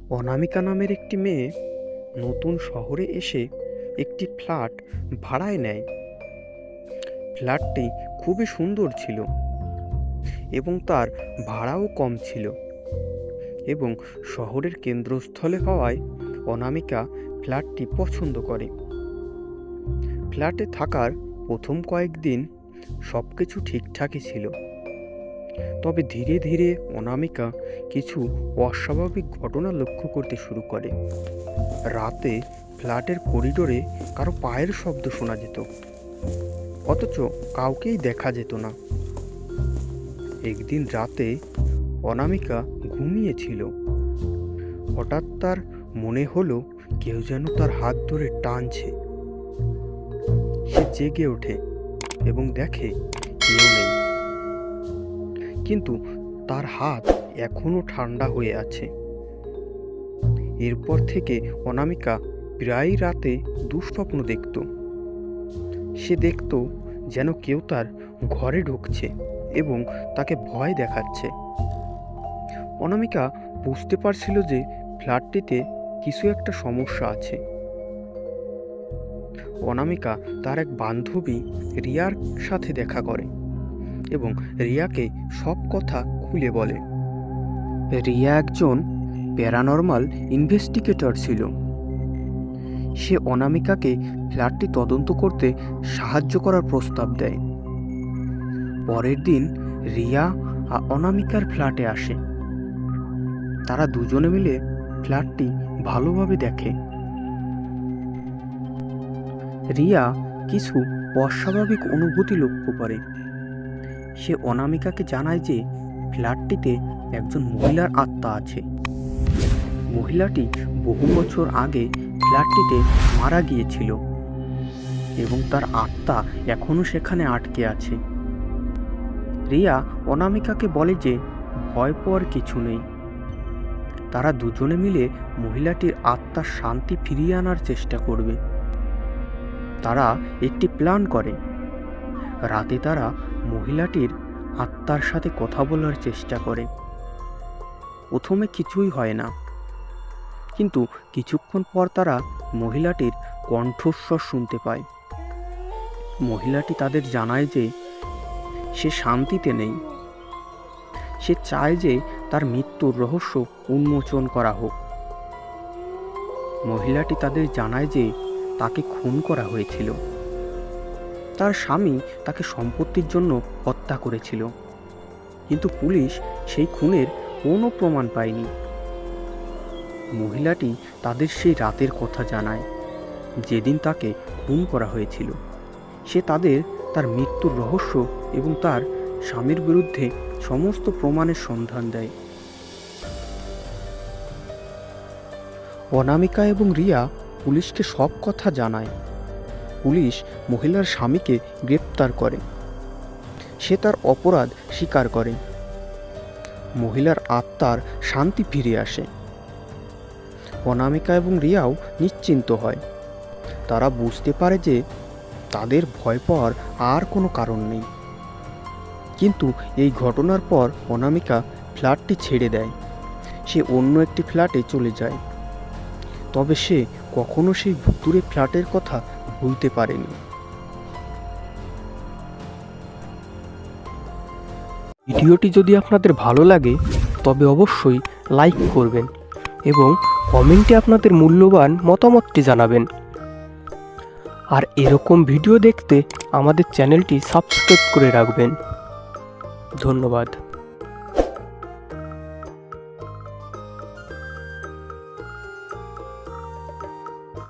অনামিকা নামের একটি মেয়ে নতুন শহরে এসে একটি ফ্ল্যাট ভাড়ায় নেয়। ফ্ল্যাটটি খুবই সুন্দর ছিল এবং তার ভাড়াও কম ছিল, এবং শহরের কেন্দ্রস্থলে হওয়ায় অনামিকা ফ্ল্যাটটি পছন্দ করে। ফ্ল্যাটে থাকার প্রথম কয়েকদিন সব কিছু ঠিকঠাকই ছিল, তবে ধীরে ধীরে অনামিকা কিছু অস্বাভাবিক ঘটনা লক্ষ্য করতে শুরু করে। রাতে ফ্ল্যাটের করিডোরে কারো পায়ের শব্দ শোনা যেত, অথচ কাউকেই দেখা যেত না। একদিন রাতে অনামিকা ঘুমিয়েছিল। হঠাৎ তার মনে হলো কেউ যেন তার হাত ধরে টানছে। সে জেগে ওঠে এবং দেখে কেউ নেই, কিন্তু তার হাত এখনো ঠান্ডা হয়ে আছে। এরপর থেকে অনামিকা প্রায় রাতে দুঃস্বপ্ন দেখত। সে দেখত যেন কেউ তার ঘরে ঢুকছে এবং তাকে ভয় দেখাচ্ছে। অনামিকা বুঝতে পারছিল যে ফ্ল্যাটটিতে কিছু একটা সমস্যা আছে। অনামিকা তার এক বান্ধবী রিয়ার সাথে দেখা করে এবং রিয়াকে সব কথা খুলে বলে। রিয়া একজন প্যারানর্মাল ইনভেস্টিগেটর ছিল। সে অনামিকাকে ফ্ল্যাটটি তদন্ত করতে সাহায্য করার প্রস্তাব দেয়। পরের দিন রিয়া আর অনামিকার ফ্ল্যাটে আসে। তারা দুজনে মিলে ফ্ল্যাটটি ভালোভাবে দেখে। রিয়া কিছু অস্বাভাবিক অনুভূতি লক্ষ্য করে। সে অনামিকাকে জানায় যে ফ্ল্যাটটিতে একজন মহিলার আত্মা আছে। মহিলাটি বহু বছর আগে ফ্ল্যাটটিতে মারা গিয়েছিল এবং তার আত্মা এখনো সেখানে আটকে আছে। রিয়া অনামিকাকে বলে যে ভয় পাওয়ার কিছু নেই। তারা দুজনে মিলে মহিলাটির আত্মার শান্তি ফিরিয়ে আনার চেষ্টা করবে। তারা একটি প্ল্যান করে। রাতে তারা মহিলাটির আত্মার সাথে কথা বলার চেষ্টা করে। প্রথমে কিছুই হয় না, কিন্তু কিছুক্ষণ পর তারা মহিলাটির কণ্ঠস্বর শুনতে পায়। মহিলাটি তাদের জানায় যে সে শান্তিতে নেই। সে চায় যে তার মৃত্যুর রহস্য উন্মোচন করা হোক। মহিলাটি তাদের জানায় যে তাকে খুন করা হয়েছিল। তার স্বামী তাকে সম্পত্তির জন্য হত্যা করেছিল, কিন্তু পুলিশ সেই খুনের কোনো প্রমাণ পায়নি। মহিলাটি তাদের সেই রাতের কথা জানায় যেদিন তাকে খুন করা হয়েছিল। সে তার মৃত্যুর রহস্য এবং তার স্বামীর বিরুদ্ধে সমস্ত প্রমাণের সন্ধান দেয়। অনামিকা এবং রিয়া পুলিশকে সব কথা জানায়। পুলিশ মহিলার স্বামীকে গ্রেপ্তার করে। সে তার অপরাধ স্বীকার করে। মহিলার আত্মার শান্তি ফিরে আসে। অনামিকা এবং রিয়াও নিশ্চিন্ত হয়। তারা বুঝতে পারে যে তাদের ভয় পাওয়ার আর কোনো কারণ নেই। কিন্তু এই ঘটনার পর অনামিকা ফ্ল্যাটটি ছেড়ে দেয়। সে অন্য একটি ফ্ল্যাটে চলে যায়। তবে সে কখনো সেই ভুতুড়ে ফ্ল্যাটের কথা ভুলতে পারেনি। ভিডিওটি যদি আপনাদের ভালো লাগে তবে অবশ্যই লাইক করবেন এবং কমেন্টে আপনাদের মূল্যবান মতামতটি জানাবেন। আর এরকম ভিডিও দেখতে আমাদের চ্যানেলটি সাবস্ক্রাইব করে রাখবেন। ধন্যবাদ।